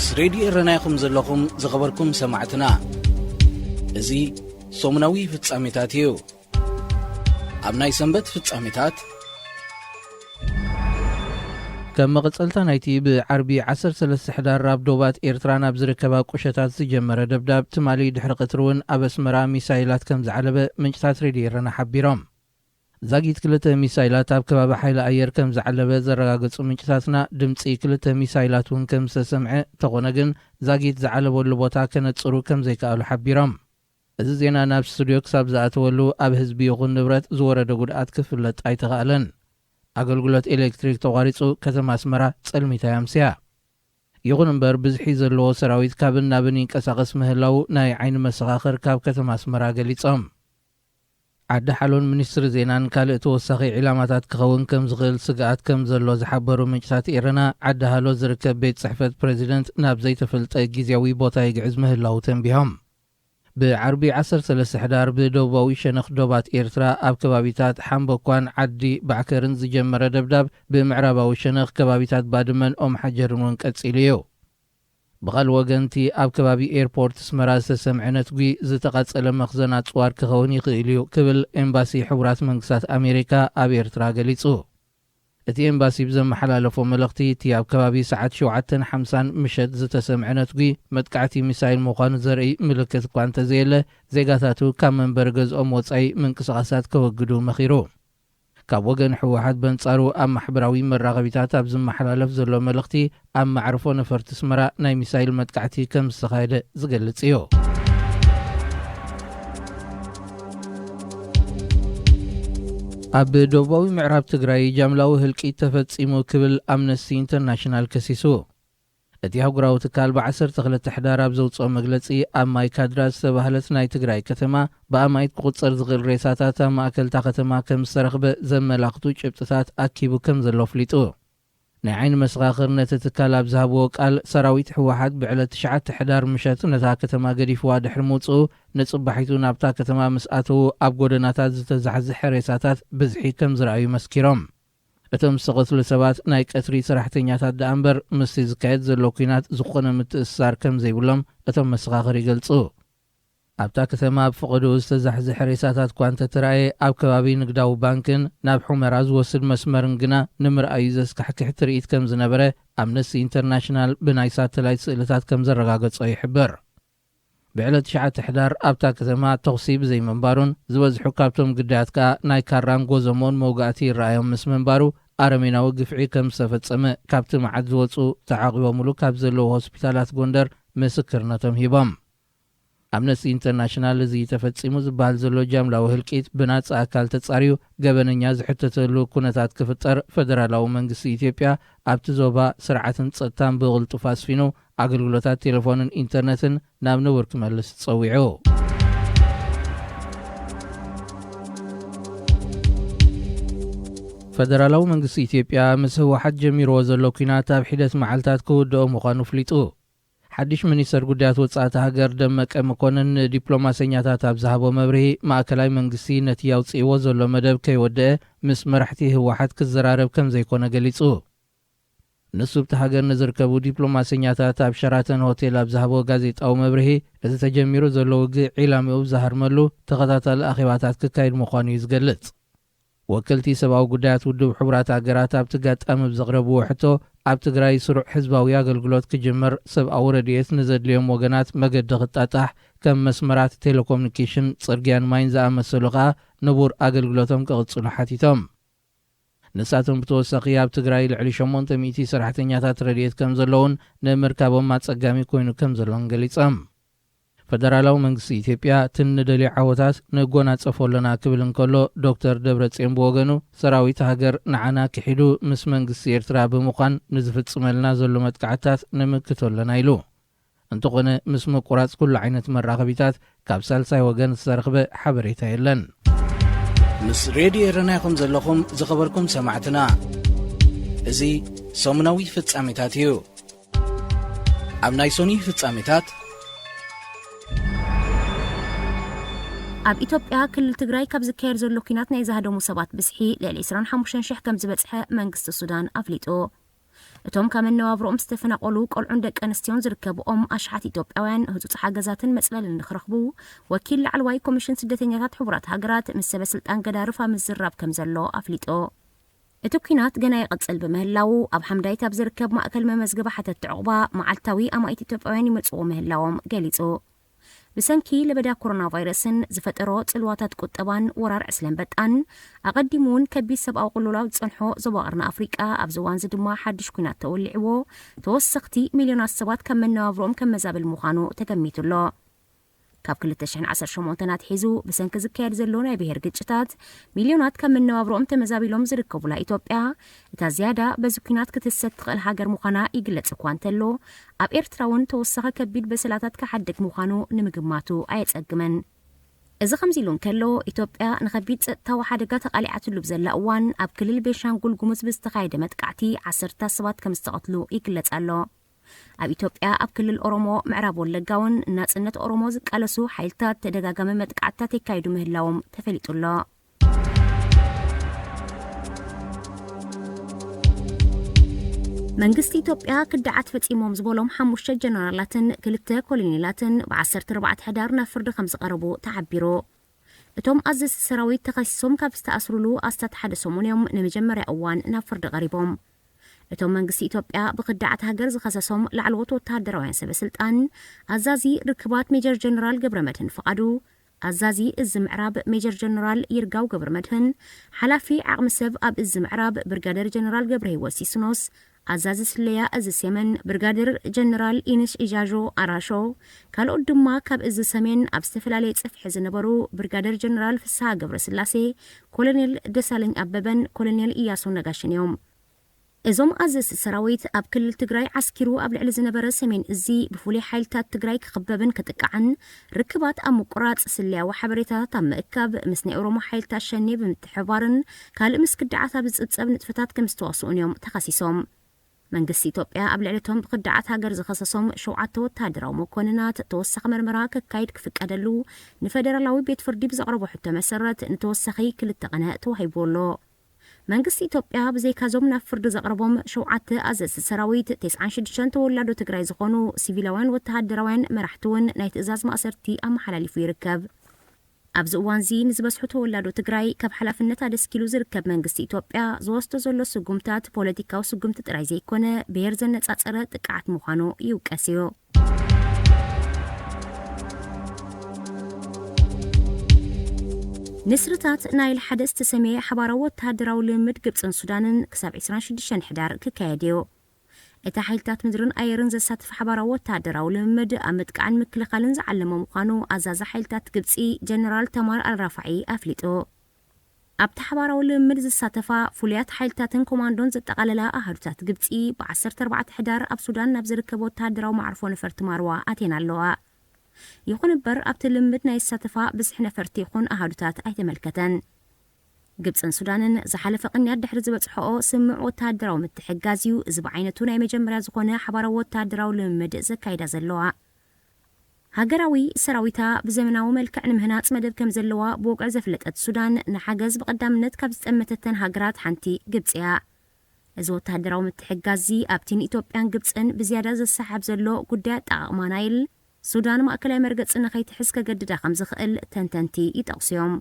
ምስ ሬድዮ ረናይኹም ዘለኹም ዝኸበርኩም ሰማዕትና እዚ ሶሙናዊ ፍጻሜታት እዩ። ኣብ ናይ ሰንበት ፍጻሜታት ከም መቕጸልታ ናይቲ ብዓርቢ 13 ሕዳር ኣብ ዶባት ኤርትራ ናብ ዝርከባ ቁሸታት ዝጀመረ ደብዳብ ትማሊ ድሕሪ ቅትርውን ኣብ ኣስመራ ሚሳይላት ከም ዝዓለበ ምንጭታት ሬድዮ ረና ሓቢሮም። ዛጊት 2 ሚሳይላት ኣብ ከባቢ ሓይሊ ኣየር ከም ዝዓለበ ዘረጋገጹ ምንጭታትና ድምፂ 2 ሚሳይላት እውን ከም ዝተሰምዐ ተኾነ ግን ዛጊት ዝዓለበሉ ቦታ ከነጽሩ ከም ዘይከኣሉ ሓቢሮም። እዚ ዜና ናብ ስቱድዮ ክሳብ ዝኣተወሉ ኣብ ህዝቢ ይኹን ንብረት ዝወረደ ጉድኣት ክፍለጥ ኣይተኻእለን። ኣገልግሎት ኤሌክትሪክ ተቋሪጹ ከተማ ኣስመራ ጸልሚታ ያምስያ። ይኹን እምበር ብዝሒ ዘለዎ ሰራዊት ካብን ናብን ይንቀሳቐስ ምህላው ናይ ዓይኒ መሰኻኽር ካብ ከተማ ኣስመራ ገሊጾም። ዓዲ ሓሎን ሚኒስትሪ ዜናን ካልእ ተወሳኺ ዕላማታት ክኸውን ከም ዝኽእል ስግኣት ከም ዘሎ ዝሓበሩ ምንጭታት ኤረና ዓዲ ሃሎ ዝርከብ ቤት ጽሕፈት ፕሬዚደንት ናብ ዘይተፈልጠ ጊዜያዊ ቦታ ይግዕዝ ምህላው ተንቢሆም። ብዓርቢ 13 ሕዳር ብደቡባዊ ሸነኽ ዶባት ኤርትራ ኣብ ከባቢታት ሓምበኳን ዓዲ ባዕከርን ዝጀመረ ደብዳብ ብምዕራባዊ ሸነኽ ከባቢታት ባድመን ኦም ሓጀርን እውን ቀጺሉ እዩ። ብቓልእ ወገንቲ ኣብ ከባቢ ኤርፖርት ኣስመራ ዝተሰምዐ ነትጉ ዝተቓጸለ መኽዘን ኣጽዋር ክኸውን ይኽእል እዩ ክብል ኤምባሲ ሕቡራት መንግስታት ኣሜሪካ ኣብ ኤርትራ ገሊጹ። እቲ ኤምባሲ ብዘመሓላለፎ መልእኽቲ እቲ ኣብ ከባቢ ሰዓት 7:50 ምሸት ዝተሰምዐ ነትጉ መጥቃዕቲ ሚሳይል ምዃኑ ዘርኢ ምልክት እኳ እንተዘየለ ዜጋታቱ ካብ መንበሪ ገዝኦም ወጻኢ ምንቅስቓሳት ከወግዱ መኺሩ። ካብ ወገን ሕወሓት በንጻሩ ኣብ ማሕበራዊ መራኸቢታት ኣብ ዝመሓላለፍ ዘሎ መልእኽቲ ኣብ ማዕርፎ ነፈርቲ ኣስመራ ናይ ሚሳይል መጥቃዕቲ ከም ዝተኻየደ ዝገልጽ እዩ። ኣብ ደቡባዊ ምዕራብ ትግራይ ጃምላዊ ህልቂት ተፈጺሙ ክብል ኣምነስቲ ኢንተርናሽናል ከሲሱ። እቲ ኣህጉራዊ ትካል ብ12 ሕዳር ኣብ ዘውፅኦ መግለጺ ኣብ ማይካድራ ዝተባህለት ናይ ትግራይ ከተማ ብኣማይት ክቝጸር ዝኽእል ሬሳታት ኣብ ማእከልታ ከተማ ከም ዝተረኽበ ዘመላኽቱ ጭብጥታት ኣኪቡ ከም ዘሎ ፍሊጡ። ናይ ዓይኒ መሰኻኽር ነቲ ትካል ኣብ ዝሃብዎ ቃል ሰራዊት ሕወሓት ብዕለት 9 ሕዳር ምሸት ነታ ከተማ ገዲፍዋ ድሕሪ ምውጽኡ ንጽባሒቱ ናብታ ከተማ ምስ ኣተዉ ኣብ ጎደናታት ዝተዛሕዝሐ ሬሳታት ብዝሒ ከም ዝረኣዩ መስኪሮም። እቶም ዝተቐትሉ ሰባት ናይ ቀትሪ ሰራሕተኛታት ደኣ እምበር ምስቲ ዝካየድ ዘሎ ኩናት ዝኾነ ምትእስሳር ከም ዘይብሎም እቶም መሰኻኽር ይገልጹ። ኣብታ ከተማ ኣብ ፍቕዱ ዝተዛሕዝሐ ሬሳታት እኳ እንተተረኣየ ኣብ ከባቢ ንግዳዊ ባንክን ናብ ሑመራ ዝወስድ መስመርን ግና ንምርኣዩ ዘስካሕክሕ ትርኢት ከም ዝነበረ ኣምነስቲ ኢንተርናሽናል ብናይ ሳተላይት ስእልታት ከም ዘረጋገጾ ይሕብር። ብዕለት 9 ሕዳር ኣብታ ከተማ ተኽሲ ብዘይመንባሩን ዝበዝሑ ካብቶም ግዳያት ከዓ ናይ ካራን ጎዘሞን መውጋእቲ ይረኣዮም ምስ መንባሩ ኣረሜናዊ ግፍዒ ከም ዝተፈጸመ ካብቲ መዓት ዝወፁ ተዓቒቦምሉ ካብ ዘለዉ ሆስፒታላት ጎንደር ምስክርነቶም ሂቦም። ኣምነስቲ ኢንተርናሽናል እዚ ተፈጺሙ ዝበሃል ዘሎ ጃምላዊ ህልቂት ብናጻ ኣካል ተጻርዩ ገበነኛ ዝሕተተሉ ኩነታት ክፍጠር ፈደራላዊ መንግስቲ ኢትዮጵያ ኣብቲ ዞባ ስርዓትን ጸጥታን ብቕልጡፍ ኣስፊኑ ኣገልግሎታት ቴሌፎንን ኢንተርነትን ናብ ንቡር ክመልስ ጸዊዑ። ፈደራላዊ መንግስቲ ኢትዮጵያ ምስ ህወሓት ጀሚርዎ ዘሎ ኩናት ኣብ ሒደት መዓልታት ክውድኦ ምዃኑ ፍሊጡ። ሓድሽ ሚኒስተር ጉዳያት ወጻእቲ ሃገር ደመቀ መኮንን ዲፕሎማሰኛታት ኣብ ዝሃቦ መብርሂ ማእከላይ መንግስቲ ነቲ ያውፅእዎ ዘሎ መደብ ከይወድአ ምስ መራሕቲ ህወሓት ክዘራረብ ከም ዘይኮነ ገሊጹ። ንሱ ብቲ ሃገር ንዝርከቡ ዲፕሎማሰኛታት ኣብ ሸራተን ሆቴል ኣብ ዝሃቦ ጋዜጣዊ መብርሂ እቲ ተጀሚሩ ዘሎ ውግእ ዒላምኡ ዝሃርመሉ ተኸታታሊ ኣኼባታት ክካየድ ምዃኑ እዩ ዝገልጽ። ወከልቲ ሰብኣዊ ጉዳያት ውድብ ሕቡራት ሃገራት ኣብቲ ጋጣሚ ብዘቕረብዎ ሕቶ ኣብ ትግራይ ስሩዕ ህዝባዊ ኣገልግሎት ክጅመር ሰብኣዊ ረድኤት ንዘድልዮም ወገናት መገዲ ክጣጣሕ ከም መስመራት ቴሌኮሙኒኬሽን ጽርግያን ማይን ዝኣመሰሉ ከዓ ንቡር ኣገልግሎቶም ክቕጽሉ ሓቲቶም። ንሳቶም ብተወሳኺ ኣብ ትግራይ ልዕሊ 800 ሰራሕተኛታት ረድኤት ከም ዘለውን ንምርካቦም ኣጸጋሚ ኮይኑ ከም ዘሎን ገሊጾም። ፈደራላዊ መንግስቲ ኢትዮጵያ ትንደልዩ ዓወታት ንጎናጸፎ ኣለና ክብል እንከሎ ዶክተር ደብረጽዮን ብወገኑ ሰራዊት ሃገር ንዓና ክሒዱ ምስ መንግስቲ ኤርትራ ብምዃን ንዝፍጽመልና ዘሎ መጥቃዕታት ንምክቶ ኣለና ኢሉ። እንተኾነ ምስ ምቁራጽ ኩሉ ዓይነት መራኸቢታት ካብ ሳልሳይ ወገን ዝተረኽበ ሓበሬታ የለን። ምስ ሬድዮ ረናይኹም ዘለኹም ዝኸበርኩም ሰማዕትና እዚ ሰሙናዊ ፍጻሜታት እዩ። ኣብ ናይ ሶኒ ፍጻሜታት ኣብ ኢትዮጵያ ክልል ትግራይ ካብ ዝካየድ ዘሎ ኩናት ናይ ዝሃደሙ ሰባት ብዝሒ ልዕሊ 25,000 ከም ዝበጽሐ መንግስቲ ሱዳን ኣፍሊጡ። እቶም ካብ መነባብሮኦም ዝተፈናቀሉ ቆልዑን ደቂ ኣንስትዮን ዝርከብኦም ኣሽሓት ኢትዮጵያውያን ህጹጽ ሓገዛትን መጽለልን ንኽረኽቡ ወኪል ላዕለዋይ ኮሚሽን ስደተኛታት ሕቡራት ሃገራት ምስ ሰበስልጣን ገዳርፍ ኣብ ምዝራብ ከም ዘሎ ኣፍሊጦ እቲ ኩናት ገና ይቕጽል ብምህላው ኣብ ሓምዳይት ኣብ ዝርከብ ማእከል መመዝገባ ሓተት ዕቑባ መዓልታዊ ኣማኢት ኢትዮጵያውያን ይመጽኡ ምህላዎም ገሊጹ ብሰንኪ ለበዳ ኮሮና ቫይረስን ዝፈጠሮ ጽልዋታት ቁጠባን ወራር ዕስለን በጣን ኣቐዲሙን ከቢድ ሰብኣዊ ቅልውላው ዝጸንሖ ዞባ ቀርኒ ኣፍሪቃ ኣብ ዝዋንዚ ድማ ሓድሽ ኩናት ተወሊዕዎ ተወሰኽቲ ሚልዮናት ሰባት ካብ መነባብሮኦም ከም መዛብል ምዃኑ ተገሚቱሎ ካብ 2018 ናትሒዙ ብሰንኪ ዝካየድ ዘሎ ናይ ብሄር ግጭታት ሚልዮናት ካብ መነባብሮኦም ተመዛቢሎም ዝርከቡላ ኢትዮጵያ እታ ዝያዳ በዚ ኩናት ክትሰት ትኽእል ሃገር ምዃና ይግለጽ እኳ እንተሎ ኣብ ኤርትራ እውን ተወሳኺ ከቢድ በሰላታት ክሓድግ ምዃኑ ንምግማቱ ኣየጸግመን እዚ ከምዚ ኢሉ እንከሎ ኢትዮጵያ ንኸቢድ ፀጥታዊ ሓደጋ ተቓሊዓትሉ ብዘላ እዋን ኣብ ክልል ቤንሻንጉል ጉሙዝ ብዝተኻየደ መጥቃዕቲ 10 ሰባት ከም ዝተቐትሉ ይግለጽ ኣሎ ኣብ ኢትዮጵያ ኣብ ክልል ኦሮሞ ምዕራብ ወለጋውን ናጽነት ኦሮሞ ዝቃለሱ ሓይልታት ተደጋጋሚ መጥቃዕትታት የካይዱ ምህላዎም ተፈሊጡሎ መንግስቲ ኢትዮጵያ ክዳዓት ፈጺሞም ዝበሎም 5 ጀነራላትን 2 ኮሎኔላትን ብ14 ሕዳር ናብ ፍርዲ ከም ዝቐረቡ ተዓቢሩ እቶም ኣዘዝቲ ሰራዊት ተኸሲሶም ካብ ዝተኣስሩሉ ኣስታት ሓደ ሰሙን እዮም ንመጀመርያ እዋን ናብ ፍርዲ ቀሪቦም እቶም መንግስቲ ኢትዮጵያ ብክዳዓት ሃገር ዝኸሰሶም ላዕለዎት ወተሃደራውያን ሰበስልጣን ኣዛዚ ርክባት ሜጀር ጀነራል ገብረመድህን ፍቓዱ ኣዛዚ እዚ ምዕራብ ሜጀር ጀነራል ይርጋው ገብረመድህን ሓላፊ ዓቕሚ ሰብ ኣብ እዚ ምዕራብ ብርጋዴር ጀነራል ገብረ ህይወት ሲስኖስ ኣዛዚ ስለያ እዚ ሰሜን ብርጋዴር ጀነራል ኢንሽ ኢጃዦ ኣራሾ ካልኦት ድማ ካብ እዚ ሰሜን ኣብ ዝተፈላለየ ጽፍሒ ዝነበሩ ብርጋዴር ጀነራል ፍስሓ ገብረስላሴ ኮሎኔል ደሳለኝ ኣበበን ኮሎኔል ኢያሱ ነጋሽን እዮም እዞም ኣዘዝቲ ሰራዊት ኣብ ክልል ትግራይ ዓስኪሩ ኣብ ልዕሊ ዝነበረ ሰሜን እዚ ብፍሉይ ሓይልታት ትግራይ ክኽበብን ክጥቃዕን ርክባት ኣብ ምቁራጽ ስለያዊ ሓበሬታታት ኣብ ምእካብ ምስ ናይ ኦሮሞ ሓይልታት ሸኔ ብምትሕባርን ካልእ ምስ ክዳዓት ኣብ ዝጽብጸብ ንጥፈታት ከም ዝተዋስኡን እዮም ተኸሲሶም መንግስቲ ኢትዮጵያ ኣብ ልዕሊቶም ብክዳዓት ሃገር ዝኸሰሶም 7 ወተሃደራዊ መኮንናት ተወሳኺ መርመራ ከካይድ ክፍቀደሉ ንፌደራላዊ ቤት ፍርዲ ብዘቕረቦ ሕቶ መሰረት ንተወሳኺ 2 ቀነ ተዋሂብዎሎ መንግስቲ ኢትዮጵያ ብዘይካዞም ናብ ፍርዲ ዘቕረቦም 7 ኣዘዝቲ ሰራዊት 96 ተወላዶ ትግራይ ዝኾኑ ሲቪላውያን ወተሃደራውያን መራሕቲ እውን ናይ ትእዛዝ ማእሰርቲ ኣመሓላሊፉ ይርከብ ኣብዚ እዋን እዚ ንዝበዝሑ ተወላዶ ትግራይ ካብ ሓላፍነት ኣደስኪሉ ዝርከብ መንግስቲ ኢትዮጵያ ዝወስዶ ዘሎ ስጉምታት ፖለቲካዊ ስጉምቲ ጥራይ ዘይኮነ ብሄር ዘነጻጸረ ጥቃዓት ምዃኑ ይውቀስ እዩ ንስርታት ናይል ሓደ ዝተሰመየ ሓባራዊ ወተሃደራዊ ልምምድ ግብፅን ሱዳንን ክሳብ 26 ሕዳር ክካየድ እዩ እቲ ሓይልታት ምድርን ኣየርን ዘሳትፍ ሓባራዊ ወተሃደራዊ ልምምድ ኣብ ምጥቃዕን ምክልኻልን ዝዓለመ ምዃኑ ኣዛዚ ሓይልታት ግብፂ ጀነራል ተማር ኣልራፋዒ ኣፍሊጡ ኣብቲ ሓባራዊ ልምምድ ዝሳተፋ ፍሉያት ሓይልታትን ኮማንዶን ዘጠቓለላ ኣሃዱታት ግብፂ ብ14 ሕዳር ኣብ ሱዳን ናብ ዝርከብ ወተሃደራዊ ማዕርፎ ነፈርቲ ማርዋ ኣቴና ኣለዋ ይኹን እበር ኣብቲ ልምምድ ናይ ዝሳተፋ ብዝሕ ነፈርቲ ይኹን ኣሃዱታት ኣይተመልከተን ግብፅን ሱዳንን ዝሓለፈ ቅንያት ድሕሪ ዝበፅሕኦ ስምዕ ወተሃደራዊ ምትሕጋዝ እዩ እዚ ብዓይነቱ ናይ መጀመርያ ዝኾነ ሓባራዊ ወተሃደራዊ ልምምድ ዘካይዳ ዘለዋ ሃገራዊ ሰራዊታ ብዘመናዊ መልክዕ ንምህናፅ መደብ ከም ዘለዋ ብውቅዕ ዘፍለጠት ሱዳን ንሓገዝ ብቐዳምነት ካብ ዝጠመተተን ሃገራት ሓንቲ ግብፂ እያ እዚ ወተሃደራዊ ምትሕጋዝ ኣብቲን ኢትዮጵያን ግብፅን ብዝያዳ ዘሰሓብ ዘሎ ጉዳይ ኣጠቓቕማ ናይል ሱዳን ማእከላይ መርገጽ ንኸይትሕዝ ከገድዳ ከም ዝኽእል ተንተንቲ ይጠቕስዮም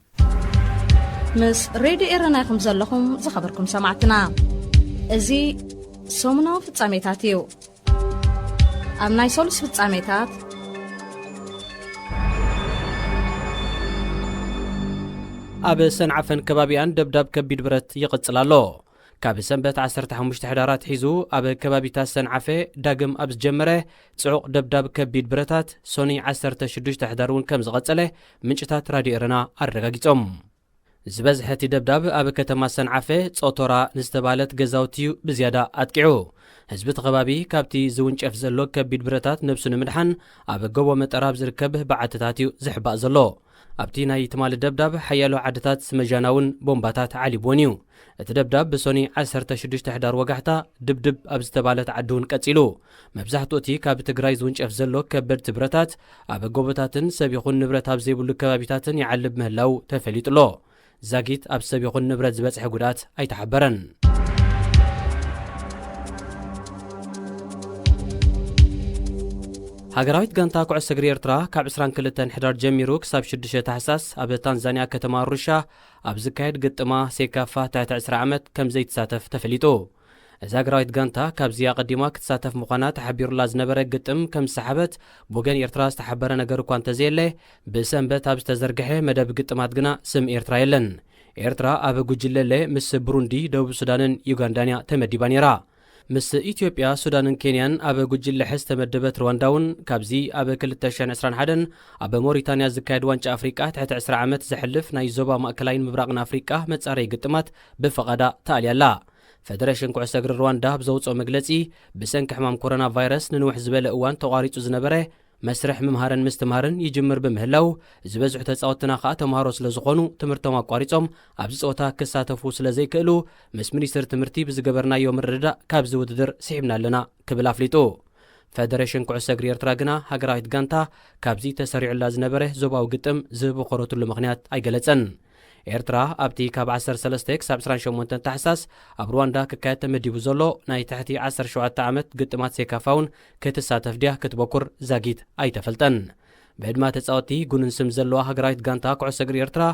ምስ ሬድዮ ኤረና ይኹም ዘለኹም ዝኸበርኩም ሰማዕትና እዚ ሰሙናዊ ፍጻሜታት እዩ ኣብ ናይ ሰሉስ ፍጻሜታት ኣብ ሰንዓፈን ከባቢያን ደብዳብ ከቢድ ብረት ይቕጽል ኣሎ ካብ ሰንበት 15 ሕዳራት ሒዙ ኣብ ከባቢታት ሰንዓፈ ዳግም ኣብ ዝጀመረ ጽዑቕ ደብዳብ ከቢድ ብረታት ሶኒ 16 ሕዳር እውን ከም ዝቐጸለ ምንጭታት ራድዮ ኤረና ኣረጋጊጾም ዝበዝሐ እቲ ደብዳብ ኣብ ከተማ ሰንዓፈ ጾቶራ ንዝተባሃለት ገዛውቲ ብዝያዳ ኣጥቂዑ ህዝቢ እቲ ከባቢ ካብቲ ዝውንጨፍ ዘሎ ከቢድ ብረታት ነብሱ ንምድሓን ኣብ ጎቦ መጠራብ ዝርከብ በዓትታት እዩ ዝሕባእ ዘሎ ኣብቲ ናይ ትማሊ ደብዳብ ሓያሎ ዓድታት ስመጃናውን ቦምባታት ዓሊቦን እዩ እቲ ደብዳብ ብሶኒ 16 ሕዳር ወጋሕታ ድብድብ ኣብ ዝተባለት ዓዲ እውን ቀጺሉ መብዛሕትኡ እቲ ካብ ትግራይ ዝውንጨፍ ዘሎ ከበድቲ ብረታት ኣብ ጎቦታትን ሰብ ይኹን ንብረት ኣብ ዘይብሉ ከባቢታትን ይዓልብ ምህላው ተፈሊጡሎ ዛጊት ኣብ ሰብ ይኹን ንብረት ዝበጽሐ ጉድኣት ኣይተሓበረን ሃገራዊት ጋንታ ኩዕሶ እግሪ ኤርትራ ካብ 22 ሕዳር ጀሚሩ ክሳብ 6 ታሕሳስ ኣብ ታንዛንያ ከተማ አሩሻ ኣብ ዝካየድ ግጥማ ሴካፋ ትሕቲ 10 ዓመት ከም ዘይተሳተፍ ተፈሊጡ። እዛ ሃገራዊት ጋንታ ካብዚያ ቀዲማ ክትሳተፍ ምዃና ተሓቢሩላ ዝነበረ ግጥም ከም ሰሓበት ብወገን ኤርትራ ዝተሓበረ ነገር እኳ እንተዘየለ ብሰንበት ኣብ ዝተዘርግሐ መደብ ግጥማት ግና ስም ኤርትራ የለን። ኤርትራ ኣብ ጉጅለለ ምስ ብሩንዲ፣ ደቡብ ሱዳንን ዩጋንዳን ተመዲባ ነይራ። ምስ ኢትዮጵያ፣ ሱዳንን ኬንያን ኣብ ጉጅለ ሕዝ ተመደበት ሩዋንዳውን ካብዚ ኣብ 2021 ኣብ ሞሪታንያ ዝካየድ ዋንጫ ኣፍሪቃ ትሕቲ 10 ዓመት ዘሕልፍ ናይ ዞባ ማእከላይን ምብራቕን ኣፍሪቃ መጻረይ ግጥማት ብፈቓዳ ተኣልያላ። ፌደሬሽን ኩዕሶ እግሪ ሩዋንዳ ብዘውፅኦ መግለጺ ብሰንኪ ሕማም ኮሮና ቫይረስ ንንውሕ ዝበለ እዋን ተቋሪጹ ዝነበረ መስርሕ ምምሃርን ምስትምሃርን ይጅምር በምህላው ዝበዝሑ ተጻወትና ከዓ ተምሃሮ ስለ ዝኾኑ ትምህርቶም አቋሪጾም ኣብዚ ጾታ ክሳተፉ ስለ ዘይክእሉ ምስ ሚኒስትር ትምህርቲ ብዝገበርናዮ ምርድዳእ ካብዚ ውድድር ስሒብና ኣለና ክብል አፍሊጡ። ፌደሬሽን ኩዕሶ እግሪ ኤርትራ ግና ሃገራዊት ጋንታ ካብዚ ተሰሪዑላ ዝነበረ ዞባዊ ግጥም ዝበኮረቱሉ ምኽንያት ኣይገለጸን። ኤርትራ ኣብቲ ካብ 13 ክሳብ 28 ታሕሳስ ኣብ ሩዋንዳ ክካየድ ተመዲቡ ዘሎ ናይ ትሕቲ 17 ዓመት ግጥማት ሴካፋውን ክትሳተፍ ድያ ክትበኩር ዛጊት ኣይተፈልጠን። ብዕድማ ተጻወቲ ጉንን ስም ዘለዋ ሃገራዊት ጋንታ ኩዕሶ እግሪ ኤርትራ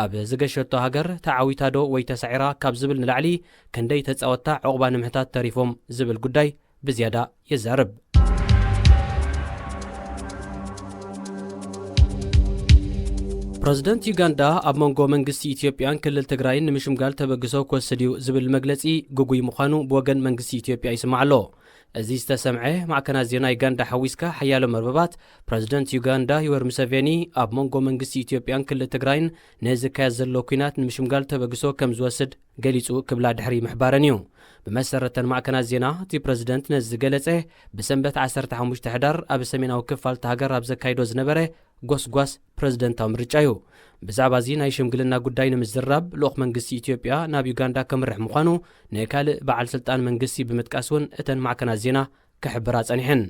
ኣብ ዝገሸቶ ሃገር ተዓዊታዶ ወይ ተሳዒራ ካብ ዝብል ንላዕሊ ክንደይ ተጻወታ ዕቑባ ንምሕታት ተሪፎም ዝብል ጉዳይ ብዝያዳ ይዛርብ። ፕሬዚደንት ዩጋንዳ ኣብ መንጎ መንግስቲ ኢትዮጵያን ክልል ትግራይን ንምሽምጋል ተበግሶ ክወስድ እዩ ዝብል መግለጺ ጉጉይ ምዃኑ ብወገን መንግስቲ ኢትዮጵያ ይስማዕ ኣሎ። እዚ ዝተሰምዐ ማዕከናት ዜና ዩጋንዳ ሓዊስካ ሓያሎ መርበባት ፕሬዚደንት ዩጋንዳ ዩዌሪ ሙሴቬኒ ኣብ መንጎ መንግስቲ ኢትዮጵያን ክልል ትግራይን ንዝካየድ ዘሎ ኩናት ንምሽምጋል ተበግሶ ከም ዝወስድ ገሊጹ ክብላ ድሕሪ ምሕባረን እዩ። ብመሰረተን ማዕከናት ዜና እቲ ፕሬዚደንት ነዚ ዝገለጸ ብሰንበት 15 ሕዳር ኣብ ሰሜናዊ ክፋልቲ ሃገር ኣብ ዘካይዶ ዝነበረ ጎስጓስ ፕሬዚደንታዊ ምርጫ እዩ። ብዛዕባ እዚ ናይ ሽምግልና ጉዳይ ንምዝራብ ልኡኽ መንግስቲ ኢትዮጵያ ናብ ዩጋንዳ ከምርሕ ምዃኑ ንካልእ በዓል ስልጣን መንግስቲ ብምጥቃስ እውን እተን ማዕከናት ዜና ክሕብራ ጸኒሐን።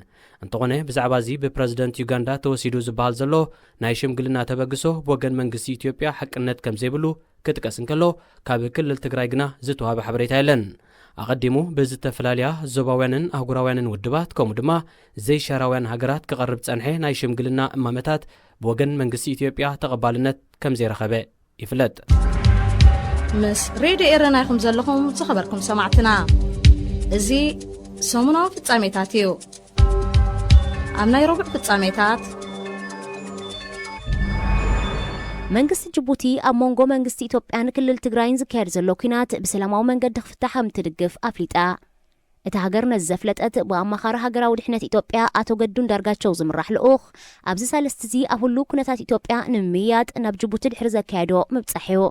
እንተኾነ ብዛዕባ እዚ ብፕሬዚደንት ዩጋንዳ ተወሲዱ ዝበሃል ዘሎ ናይ ሽምግልና ተበግሶ ብወገን መንግስቲ ኢትዮጵያ ሓቅነት ከም ዘይብሉ ክጥቀስ እንከሎ ካብ ክልል ትግራይ ግና ዝተዋሃበ ሓበሬታ የለን። ኣቐዲሙ ብዝተፈላለያ ዞባውያንን ኣህጉራውያንን ውድባት ከምኡ ድማ ዘይሻራውያን ሃገራት ክቐርብ ጸንሐ ናይ ሽምግልና እማመታት ብወገን መንግስቲ ኢትዮጵያ ተቐባልነት ከም ዘይረኸበ ይፍለጥ። ምስ ሬድዮ ኤረና ይኹም ዘለኹም ዝኸበርኩም ሰማዕትና እዚ ሰሙናዊ ፍጻሜታት እዩ። ኣብ ናይ ረቡዕ ፍጻሜታት መንግስቲ ጅቡቲ ኣብ መንጎ መንግስቲ ኢትዮጵያን ክልል ትግራይን ዝካየድ ዘሎ ኩናት ብሰላማዊ መንገዲ ክፍታሕ ከም ትድግፍ ኣፍሊጣ። እቲ ሃገር ነዚ ዘፍለጠት ብኣማኻሪ ሃገራዊ ድሕነት ኢትዮጵያ ኣቶ ገዱ እንዳርጋቸው ዝምራሕ ልኡኽ ኣብዚ ሳለስቲ እዚ ኣብ ሁሉ ኩነታት ኢትዮጵያ ንምምያጥ ናብ ጅቡቲ ድሕሪ ዘካየዶ ምብጻሕ እዩ።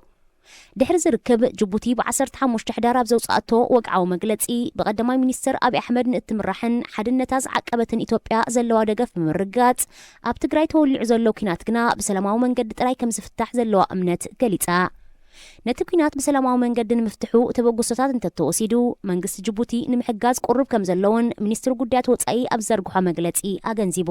ድሕሪ ዝርከብ ጅቡቲ ብ15 ሕዳር ኣብ ዘውፅኣቶ ወግዓዊ መግለጺ ብቐዳማይ ሚኒስትር ኣብይ ኣሕመድ ንእትምራሕን ሓድነታ ዝዓቀበትን ኢትዮጵያ ዘለዋ ደገፍ ብምርጋጽ ኣብ ትግራይ ተወሊዑ ዘሎ ኩናት ግና ብሰላማዊ መንገዲ ጥራይ ከም ዝፍታሕ ዘለዋ እምነት ገሊጻ። ነቲ ኩናት ብሰላማዊ መንገዲ ንምፍትሑ ተበግሶታት እንተተወሲዱ መንግስቲ ጅቡቲ ንምሕጋዝ ቁርብ ከም ዘለውን ሚኒስትሪ ጉዳያት ወጻኢ ኣብ ዘርግሖ መግለጺ ኣገንዚቡ።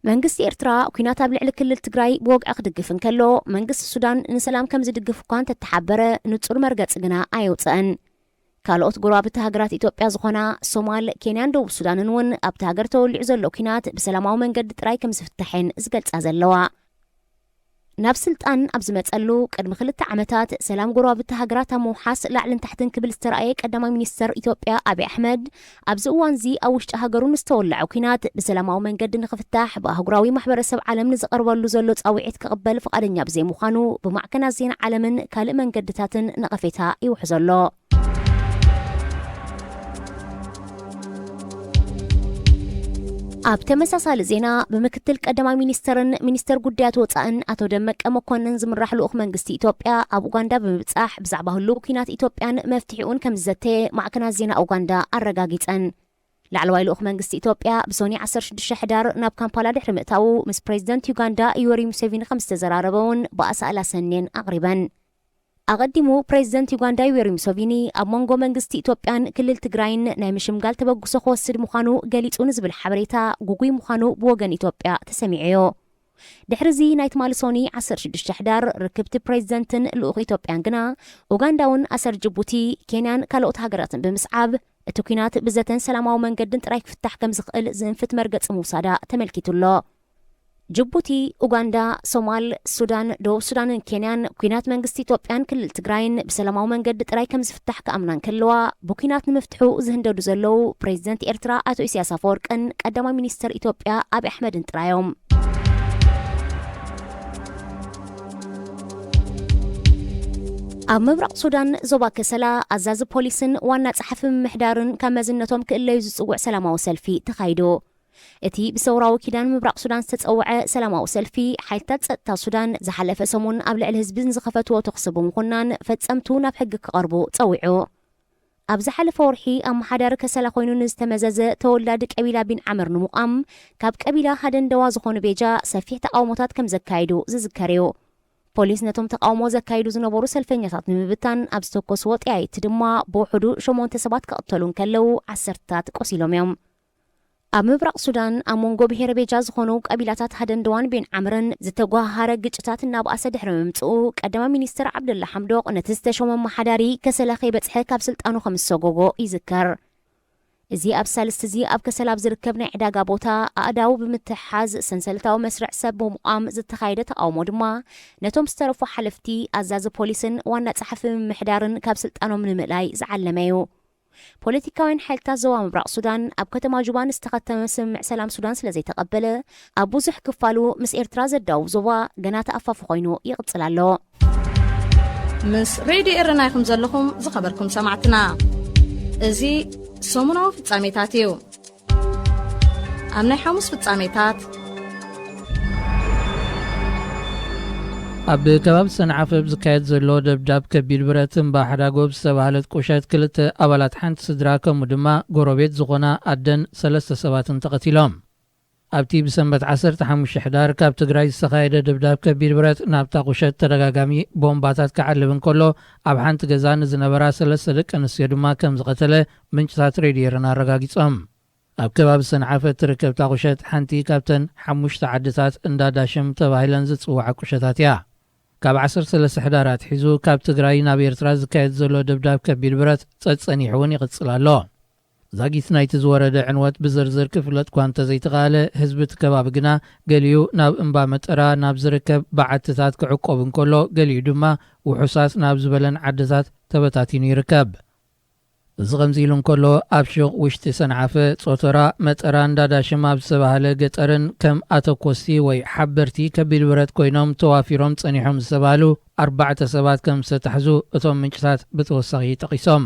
መንግስቲ ኤርትራ ኩናት ኣብ ልዕሊ ክልል ትግራይ ብወግዒ ክድግፍ እንከሎ መንግስቲ ሱዳን ንሰላም ከም ዝድግፍ እኳ እንተተሓበረ ንጹር መርገፂ ግና ኣይውፅአን። ካልኦት ጎረባብቲ ሃገራት ኢትዮጵያ ዝኾና ሶማል፣ ኬንያን፣ ደቡብ ሱዳንን እውን ኣብቲ ሃገር ተወሊዑ ዘሎ ኩናት ብሰላማዊ መንገዲ ጥራይ ከም ዝፍታሕን ዝገልጻ ዘለዋ። ናብ ስልጣን ኣብ ዝመጸሉ ቅድሚ 2 ዓመታት ሰላም ጎረባብቲ ሃገራት ኣብ ምውሓስ ላዕልን ታሕትን ክብል ዝተረኣየ ቀዳማይ ሚኒስትር ኢትዮጵያ ኣብይ ኣሕመድ ኣብዚ እዋን እዚ ኣብ ውሽጢ ሃገሩ ንዝተወልዐ ኩናት ብሰላማዊ መንገዲ ንኽፍታሕ ብኣህጉራዊ ማሕበረሰብ ዓለም ንዝቐርበሉ ዘሎ ጻውዒት ክቕበል ፍቓደኛ ብዘይምዃኑ ብማዕከናት ዜና ዓለምን ካልእ መንገድታትን ነቐፌታ ይውሕዝ ኣሎ። ኣብ ተመሳሳሊ ዜና ብምክትል ቀዳማይ ሚኒስትርን ሚኒስትር ጉዳያት ወጻእን ኣቶ ደመቀ መኮንን ዝምራሕ ልኡኽ መንግስቲ ኢትዮጵያ ኣብ ኡጋንዳ ብምብጻሕ ብዛዕባ ህሉ ኩናት ኢትዮጵያን መፍትሒኡን ከም ዝዘተየ ማዕከናት ዜና ኡጋንዳ ኣረጋጊጸን። ላዕለዋይ ልኡኽ መንግስቲ ኢትዮጵያ ብሶኒ 16 ሕዳር ናብ ካምፓላ ድሕሪ ምእታው ምስ ፕሬዚደንት ዩጋንዳ ዩዌሪ ሙሴቬኒ ከም ዝተዘራረበውን ብኣሳእላ ሰኔን ኣቕሪበን። ኣቐዲሙ ፕሬዚደንት ዩጋንዳ ዩዌሪ ሙሴቬኒ ኣብ መንጎ መንግስቲ ኢትዮጵያን ክልል ትግራይን ናይ ምሽምጋል ተበግሶ ክወስድ ምዃኑ ገሊጹ ንዝብል ሓበሬታ ጉጉይ ምዃኑ ብወገን ኢትዮጵያ ተሰሚዑ። ድሕሪዚ ናይ ትማሊ ሶኒ 16 ሕዳር ርክብቲ ፕሬዚደንትን ልኡኽ ኢትዮጵያን ግና ኡጋንዳውን ኣሰር ጅቡቲ፣ ኬንያን ካልኦት ሃገራትን ብምስዓብ እቲ ኩናት ብዘተን ሰላማዊ መንገድን ጥራይ ክፍታሕ ከም ዝኽእል ዝንፍት መርገጽ ምውሳዳ ተመልኪቱሎ። ጅቡቲ፣ ኡጋንዳ፣ ሶማል፣ ሱዳን፣ ደቡብ ሱዳንን ኬንያን ኩናት መንግስቲ ኢትዮጵያን ክልል ትግራይን ብሰላማዊ መንገዲ ጥራይ ከም ዝፍታሕ ከኣምናን ከለዋ ብኩናት ንምፍትሑ ዝህንደዱ ዘለው ፕሬዚደንት ኤርትራ አቶ ኢሳያስ አፈወርቅን ቀዳማይ ሚኒስትር ኢትዮጵያ አብይ አሕመድን ጥራዮም። ኣብ ምብራቕ ሱዳን ዞባ ከሰላ ኣዛዚ ፖሊስን ዋና ጸሓፊ ምምሕዳርን ካብ መዝነቶም ክእለዩ ዝጽውዕ ሰላማዊ ሰልፊ ተኻይዶ። እቲ ብሰውራዊ ኪዳን ምብራቕ ሱዳን ዝተጸውዐ ሰላማዊ ሰልፊ ሓይልታት ጸጥታ ሱዳን ዝሓለፈ ሰሙን ኣብ ልዕሊ ህዝቢ ዝኸፈትዎ ተኽሲ ብምኹናን ፈጸምቱ ናብ ሕጊ ክቐርቡ ጸዊዑ። ኣብ ዝሓለፈ ወርሒ ኣመሓዳሪ ከሰላ ኮይኑ ንዝተመዘዘ ተወላዲ ቀቢላ ቢን ዓመር ንምቋም ካብ ቀቢላ ሃደንደዋ ዝኾኑ ቤጃ ሰፊሕ ተቃውሞታት ከም ዘካይዱ ዝዝከር እዩ። ፖሊስ ነቶም ተቃውሞ ዘካይዱ ዝነበሩ ሰልፈኛታት ንምብታን ኣብ ዝተኮስዎ ጥያይቲ ድማ ብውሕዱ 8 ሰባት ክቕተሉን ከለው 10ታት ቆሲሎም እዮም። ኣብ ምብራቕ ሱዳን ኣብ መንጎ ብሄረ ቤጃ ዝኾኑ ቀቢላታት ሃደንደዋን ቢን ዓምርን ዝተጓሃረ ግጭታት እናብኣሰ ድሕሪ ምምጽኡ ቀዳማይ ሚኒስትር ዓብደላ ሓምዶቕ ነቲ ዝተሾመ ኣመሓዳሪ ከሰላ ከይበጽሐ ካብ ስልጣኑ ከም ዝሰጎጎ ይዝከር። እዚ ኣብ ሳልስቲ እዚ ኣብ ከሰላ ዝርከብ ናይ ዕዳጋ ቦታ ኣእዳው ብምትሓዝ ሰንሰለታዊ መስርዕ ሰብ ብምቋም ዝተኻየደ ተቃውሞ ድማ ነቶም ዝተረፉ ሓለፍቲ ኣዛዚ ፖሊስን ዋና ጸሓፊ ምምሕዳርን ካብ ስልጣኖም ንምእላይ ዝዓለመ እዩ። ፖለቲካውያን ሓይልታት ዞባ ምብራቕ ሱዳን ኣብ ከተማ ጁባን ዝተኸተመ ስምምዕ ሰላም ሱዳን ስለ ዘይተቐበለ ኣብ ብዙሕ ክፋሉ ምስ ኤርትራ ዘዳውብ ዞባ ገና ተኣፋፉ ኮይኑ ይቕጽል ኣሎ። ምስ ሬድዮ ኤረና ኢኹም ዘለኹም ዝኸበርኩም ሰማዕትና እዚ ሰሙናዊ ፍጻሜታት እዩ። ኣብ ናይ ሐሙስ ፍጻሜታት ኣብ ከባቢ ሰንዓፈ ዝካየድ ዘሎ ደብዳብ ከቢድ ብረት እምባ ሓዳጎብ ዝተባህለት ቁሸት ክልተ ኣባላት ሓንቲ ስድራ ከምኡ ድማ ጎረቤት ዝኾና ኣደን 3 ሰባትን ተቐቲሎም። ኣብቲ ብሰንበት 15 ሕዳር ካብ ትግራይ ዝተኻየደ ደብዳብ ከቢድ ብረት ናብታ ቁሸት ተደጋጋሚ ቦምባታት ክዓልብ እንከሎ ኣብ ሓንቲ ገዛ ንዝነበራ 3 ደቂ ኣንስትዮ ድማ ከም ዝቐተለ ምንጭታት ሬድዮ ኤረና ኣረጋጊጾም። ኣብ ከባቢ ሰንዓፈ ትርከብታ ቁሸት ሓንቲ ካብተን 5 ዓድታት እንዳዳሽም ተባሂለን ዝጽዋዓ ቁሸታት እያ። ካብ 13 ሕዳራት ሒዙ ካብ ትግራይ ናብ ኤርትራ ዝካየድ ዘሎ ደብዳብ ከቢድ ብረት ጸጸኒሑ እውን ይቕጽል ኣሎ። ዛጊት ናይቲ ዝወረደ ዕንወት ብዝርዝር ክፍለጥ እኳ እንተዘይተኻለ ህዝቢ እቲ ከባቢ ግና ገሊኡ ናብ እምባ መጠራ ናብ ዝርከብ በዓትታት ክዕቆብ እንከሎ ገሊኡ ድማ ውሑሳት ናብ ዝበለን ዓድታት ተበታቲኑ ይርከብ። እዚ ከምዚ ኢሉ እንከሎ ኣብ ሹቕ ውሽጢ ሰንዓፈ ጾቶራ መጠራ እንዳዳሽም ኣብ ዝተባህለ ገጠርን ከም ኣተኮስቲ ወይ ሓበርቲ ከቢድ ብረት ኮይኖም ተዋፊሮም ጸኒሖም ዝተባህሉ 4 ሰባት ከም ዝተታሕዙ እቶም ምንጭታት ብተወሳኺ ጠቒሶም።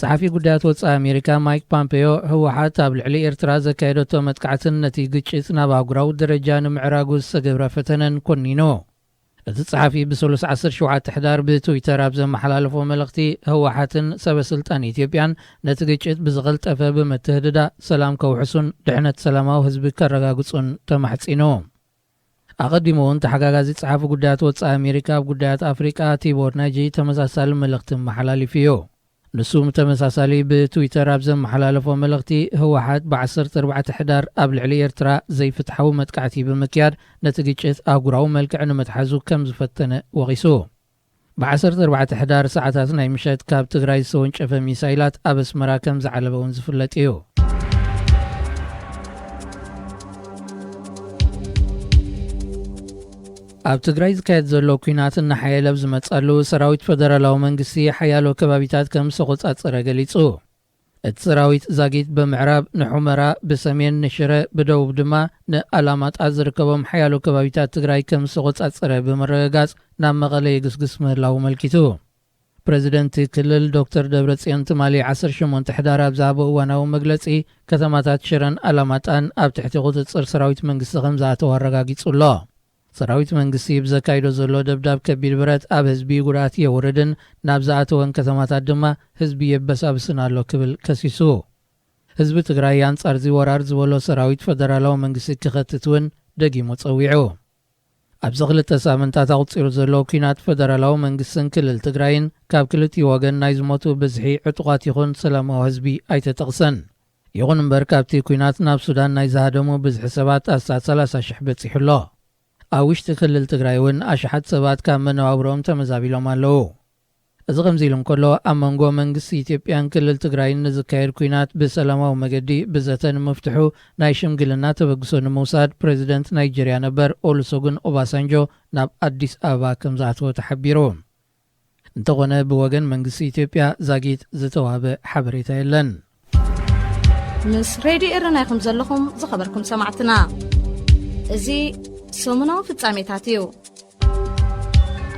ጸሓፊ ጉዳያት ወጻኢ ኣሜሪካ ማይክ ፖምፔዮ ህወሓት ኣብ ልዕሊ ኤርትራ ዘካየደቶ መጥቃዕትን ነቲ ግጭት ናብ ኣህጉራዊ ደረጃ ንምዕራጉ ዝተገብረ ፈተነን ኮኒኑ። እቲ ጸሓፊ ብ17 ሕዳር ብትዊተር ኣብ ዘመሓላለፎ መልእኽቲ ህወሓትን ሰበስልጣን ኢትዮጵያን ነቲ ግጭት ብዝቐልጠፈ ብመትህድዳ ሰላም ከውሕሱን ድሕነት ሰላማዊ ህዝቢ ከረጋግጹን ተማሕጺኑ። ኣቐዲሙ እውን ተሓጋጋዚ ጸሓፊ ጉዳያት ወጻኢ ኣሜሪካ ኣብ ጉዳያት ኣፍሪቃ ቲቦር ናጂ ተመሳሳሊ መልእኽቲ መሓላሊፉ እዩ። ንሱም ተመሳሳሊ ብትዊተር ኣብ ዘመሓላለፎ መልእኽቲ ህወሓት ብ14 ሕዳር ኣብ ልዕሊ ኤርትራ ዘይፍትሓዊ መጥቃዕቲ ብምክያድ ነቲ ግጭት ኣህጉራዊ መልክዕ ንምትሓዙ ከም ዝፈተነ ወቒሱ። ብ14 ሕዳር ሰዓታት ናይ ምሸት ካብ ትግራይ ዝተወንጨፈ ሚሳይላት ኣብ ኣስመራ ከም ዝዓለበ እውን ዝፍለጥ እዩ። ኣብ ትግራይ ዝካየድ ዘሎ ኩናት እናሓየለ ኣብ ዝመጻሉ ሰራዊት ፈደራላዊ መንግስቲ ሓያሎ ከባቢታት ከም ዝተቖጻጸረ ገሊጹ። እቲ ሰራዊት ዛጊት ብምዕራብ ንሑመራ፣ ብሰሜን ንሽረ፣ ብደቡብ ድማ ንኣላማጣ ዝርከቦም ሓያሎ ከባቢታት ትግራይ ከም ዝተቖጻጸረ ብምርግጋጽ ናብ መቐለ ይግስግስ ምህላው መልኪቱ። ፕሬዚደንት ክልል ዶክተር ደብረጽዮን ትማሊ 18 ሕዳር ኣብ ዝሃቦ እዋናዊ መግለጺ ከተማታት ሽረን ኣላማጣን ኣብ ትሕቲ ቁፅጽር ሰራዊት መንግስቲ ከም ዝኣተው ኣረጋጊጹሎ። ሰራዊት መንግስቲ ብዘካይዶ ዘሎ ደብዳብ ከቢድ ብረት ኣብ ህዝቢ ጉድኣት የውርድን ናብ ዝኣተወን ከተማታት ድማ ህዝቢ የበሳብስን ኣሎ ክብል ከሲሱ። ህዝቢ ትግራይ ኣንጻር ወራር ዝበሎ ሰራዊት ፈደራላዊ መንግስቲ ክኸትት እውን ደጊሙ ጸዊዑ። ኣብዚ 2 ሳምንታት ኣቝፂሩ ዘሎ ኩናት ፈደራላዊ መንግስትን ክልል ትግራይን ካብ ክልቲኡ ወገን ናይ ዝሞቱ ብዝሒ ዕጡቓት ይኹን ሰላማዊ ህዝቢ ኣይተጠቕሰን። ይኹን እምበር ካብቲ ኩናት ናብ ሱዳን ናይ ዝሃደሙ ብዝሒ ሰባት ኣስታት 30,000 በፂሑሎ። አውሽት ክልል ትግራይ ውን አሽሓት ሰባት ካብ መነባብሮም ተመዛቢሎም ኣለው እዚ ከምዚ ኢሎም ከሎ ኣብ መንጎ መንግስቲ ኢትዮጵያን ክልል ትግራይን ዝካየድ ኩናት ብሰላማዊ መገዲ ብዘተን መፍትሑ ናይ ሽምግልና ተበግሶ ንምውሳድ ፕሬዚደንት ናይጀርያ ነበር ኦሉሴጉን ኦባሳንጆ ናብ አዲስ አበባ ከም ዝኣተወ ተሓቢሩ እንተኾነ ብወገን መንግስቲ ኢትዮጵያ ዛጊት ዝተዋሃበ ሓበሬታ የለን ምስ ሬድዮ ኤረና ይኹም ዘለኹም ዝኸበርኩም ሰማዕትና እዚ ሰሙናዊ ፍጻሜታት እዩ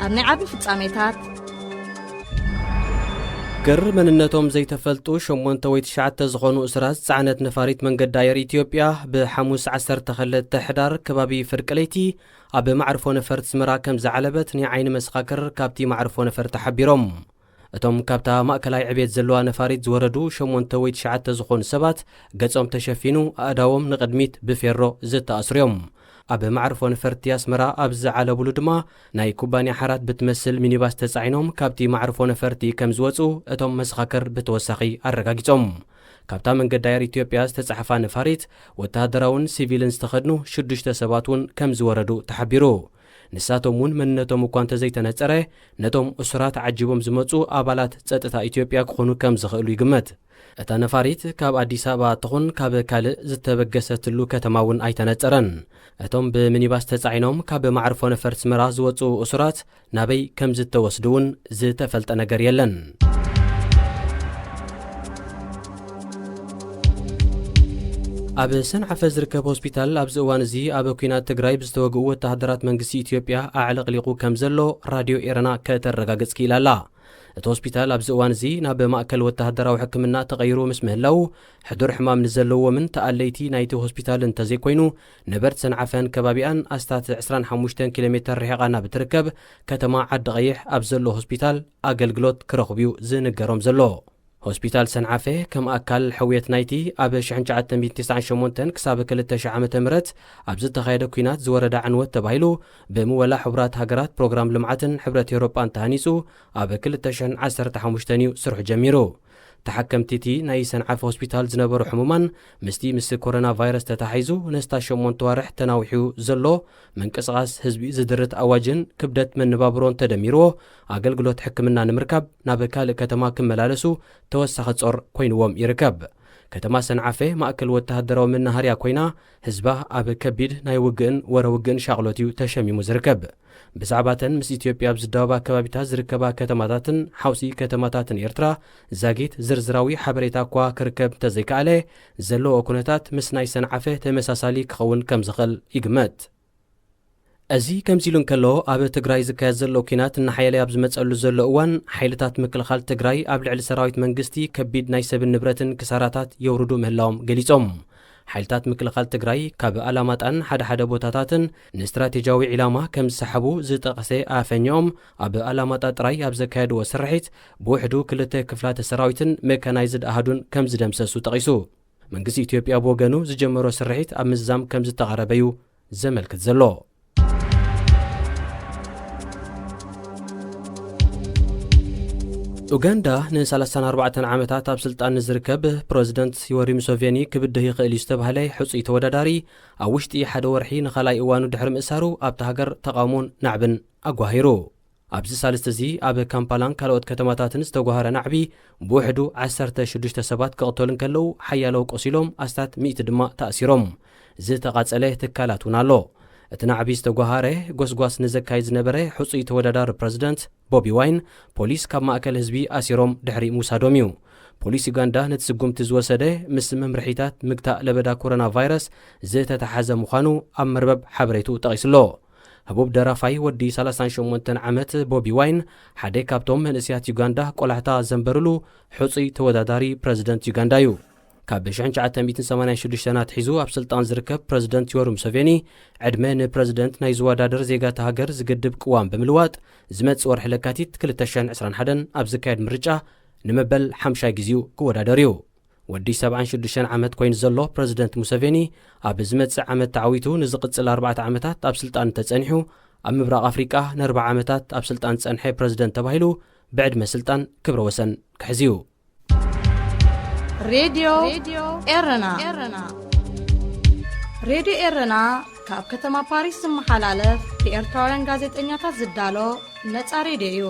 ኣብ ናይ ዓቢ ፍጻሜታት ገር መንነቶም ዘይተፈልጡ 8 ወይ 9 ዝኾኑ እስራት ጻዕነት ነፋሪት መንገዲ ኣየር ኢትዮጵያ ብሐሙስ 12 ሕዳር ከባቢ ፍርቅለይቲ ኣብ ማዕርፎ ነፈርቲ ስመራ ከም ዝዓለበት ንዓይኒ መስኻክር ካብቲ ማዕርፎ ነፈርቲ ተሓቢሮም እቶም ካብታ ማእከላይ ዕቤት ዘለዋ ነፋሪት ዝወረዱ 8 ወይ 9 ዝኾኑ ሰባት ገጾም ተሸፊኑ ኣእዳዎም ንቕድሚት ብፌሮ ዝተኣስርዮም ኣብ ማዕርፎ ነፈርቲ ኣስመራ ኣብ ዝዓለብሉ ድማ ናይ ኩባንያ ሓራት ብትመስል ሚኒባስ ተጻዒኖም ካብቲ ማዕርፎ ነፈርቲ ከም ዝወጹ እቶም መስኻክር ብተወሳኺ ኣረጋጊጾም ካብታ መንገዲ ኣየር ኢትዮጵያ ዝተጻሕፋ ነፋሪት ወተሃደራውን ሲቪልን ዝተኸድኑ 6 ሰባት እውን ከም ዝወረዱ ተሓቢሩ ንሳቶም እውን መንነቶም እኳ እንተዘይተነጸረ ነቶም እስራት ዓጅቦም ዝመጹ ኣባላት ጸጥታ ኢትዮጵያ ክኾኑ ከም ዝኽእሉ ይግመት እታ ነፋሪት ካብ አዲስ አበባ ትኹን ካብ ካልእ ዝተበገሰትሉ ከተማ እውን ኣይተነጸረን እቶም ብሚኒባስ ተጻዒኖም ካብ ማዕርፎ ነፈርቲ ስመራ ዝወጹ እስራት ናበይ ከም ዝተወስዱ እውን ዝተፈልጠ ነገር የለን ኣብ ሰንዓፈ ዝርከብ ሆስፒታል ኣብዚ እዋን እዚ ኣብ ኩናት ትግራይ ብዝተወግኡ ወተሃደራት መንግስቲ ኢትዮጵያ ኣዕለቕሊቑ ከም ዘሎ ራድዮ ኤረና ከተረጋግጽ ክኢላላ እቲ ሆስፒታል ኣብዚ እዋን እዚ ናብ ማእከል ወተሃደራዊ ሕክምና ተቐይሩ ምስ ምህላው ሕዱር ሕማም ንዘለዎምን ተኣለይቲ ናይቲ ሆስፒታል እንተዘይኮይኑ ነበርቲ ሰንዓፈን ከባቢኣን ኣስታት 25 ኪሎ ሜትር ርሒቓ ናብ እትርከብ ከተማ ዓዲ ቀይሕ ኣብ ዘሎ ሆስፒታል ኣገልግሎት ክረኽቡ ዝንገሮም ዘሎ ሆስፒታል ሰንዓፈ ከም ኣካል ሕውየት ናይቲ ኣብ 1998 ክሳብ 2000 ዓመተ ምህረት ኣብ ዝተኻየደ ኩናት ዝወረዳ ዕንወት ተባሂሉ ብምወላ ሕቡራት ሃገራት ፕሮግራም ልምዓትን ሕብረት ኤውሮጳን ተሃኒጹ ኣብ 2015 እዩ ስርሑ ጀሚሩ ተሓከምቲቲ ናይ ሰንዓፈ ሆስፒታል ዝነበሩ ሕሙማን ምስ ኮሮና ቫይረስ ተታሒዙ ነስታ 8 ወርሕ ተናዊሑ ዘሎ መንቀስቓስ ህዝቢ ዝድርት ኣዋጅን ክብደት መነባብሮን ተደሚርዎ ኣገልግሎት ሕክምና ንምርካብ ናብ ካልእ ከተማ ክመላለሱ ተወሳኺ ጾር ኮይንዎም ይርከብ ከተማ ሰንዓፈ ማእከል ወተሃደራዊ መናሃርያ ኮይና ህዝባ ኣብ ከቢድ ናይ ውግእን ወረውግእን ሻቕሎት እዩ ተሸሚሙ ዝርከብ ብዛዕባተን ምስ ኢትዮጵያ ብዝዳወባ ከባቢታት ዝርከባ ከተማታትን ሓውሲ ከተማታትን ኤርትራ ዛጊት ዝርዝራዊ ሓበሬታ እኳ ክርከብ ተዘይከኣለ ዘለዎ ኩነታት ምስ ናይ ሰንዓፈ ተመሳሳሊ ክኸውን ከም ዝኽእል ይግመት እዚ ከምዚ ኢሉ እንከሎ ኣብ ትግራይ ዝካየድ ዘሎ ኩናት እናሓየለ ኣብ ዝመጸሉ ዘሎ እዋን ሓይልታት ምክልኻል ትግራይ ኣብ ልዕሊ ሰራዊት መንግስቲ ከቢድ ናይ ሰብን ንብረትን ክሳራታት የውርዱ ምህላዎም ገሊጾም ሓይልታት ምክልኻል ትግራይ ካብ ኣላማጣን ሓደ ቦታታትን ንስትራቴጂያዊ ዒላማ ከም ዝሰሓቡ ዝጠቐሰ ኣፈኞም ኣብ ኣላማጣ ጥራይ ኣብ ዘካየድዎ ስርሒት ብውሕዱ 2 ክፍላተ ሰራዊትን ሜካናይዝድ ኣሃዱን ከም ዝደምሰሱ ጠቒሱ መንግስቲ ኢትዮጵያ ብወገኑ ዝጀመሮ ስርሒት ኣብ ምዛም ከም ዝተቐረበዩ ዘመልክት ዘሎ ኡጋንዳ ን34 ዓመታት ኣብ ስልጣን ዝርከብ ፕሬዚደንት ዮዌሪ ሙሴቬኒ ክብድህ ይኽእል እዩ ዝተባህለ ሕጹይ ተወዳዳሪ ኣብ ውሽጢ ሓደ ወርሒ ንኻልኣይ እዋኑ ድሕሪ ምእሳሩ ኣብቲ ሃገር ተቃውሞን ናዕብን ኣጓሂሩ ኣብዚ ሳልስተ እዚ ኣብ ካምፓላን ካልኦት ከተማታትን ዝተጓሃረ ናዕቢ ብውሕዱ 16 ሰባት ክቕተሉን ከለዉ ሓያለው ቆሲሎም ኣስታት 100 ድማ ተኣሲሮም ዝተቓጸለ ትካላት እውን ኣሎ እቲ ናዕቢ ዝተጓሃረ ጎስጓስ ንዘካይድ ዝነበረ ሕጹይ ተወዳዳሪ ፕሬዚደንት ቦቢ ዋይን ፖሊስ ካብ ማእከል ህዝቢ ኣሲሮም ድሕሪ ምውሳዶም እዩ ፖሊስ ዩጋንዳ ነቲ ስጉምቲ ዝወሰደ ምስ መምርሒታት ምግታእ ለበዳ ኮሮና ቫይረስ ዝተተሓዘ ምዃኑ ኣብ መርበብ ሓበሬቱ ጠቒሱሎ ህቡብ ደራፋይ ወዲ 38 ዓመት ቦቢ ዋይን ሓደ ካብቶም መንእስያት ዩጋንዳ ቆላሕታ ዘንበርሉ ሕጹይ ተወዳዳሪ ፕሬዚደንት ዩጋንዳ እዩ ካብ 1986 ሒዙ ኣብ ስልጣን ዝርከብ ፕሬዚደንት ዮዌሪ ሙሴቬኒ ዕድመ ንፕሬዚደንት ናይ ዝወዳደር ዜጋት ሃገር ዝገድብ ቅዋም ብምልዋጥ ዝመጽእ ወርሒ ለካቲት 2021 ኣብ ዝካየድ ምርጫ ንመበል 5 ግዚኡ ክወዳደር እዩ ወዲ 76 ዓመት ኮይኑ ዘሎ ፕሬዚደንት ሙሴቬኒ ኣብ ዝመጽእ ዓመት ተዓዊቱ ንዝቕጽል 4 ዓመታት ኣብ ስልጣን ተጸኒሑ ኣብ ምብራቕ ኣፍሪቃ ን4 ዓመታት ኣብ ስልጣን ጸንሐ ፕሬዚደንት ተባሂሉ ብዕድመ ስልጣን ክብረ ወሰን ክሕዝዩ ሬድዮ ኤረና ሬድዮ ኤረና ካብ ከተማ ፓሪስ ዝመሓላለፍ ብኤርትራውያን ጋዜጠኛታት ዝዳሎ ነፃ ሬድዮ እዩ።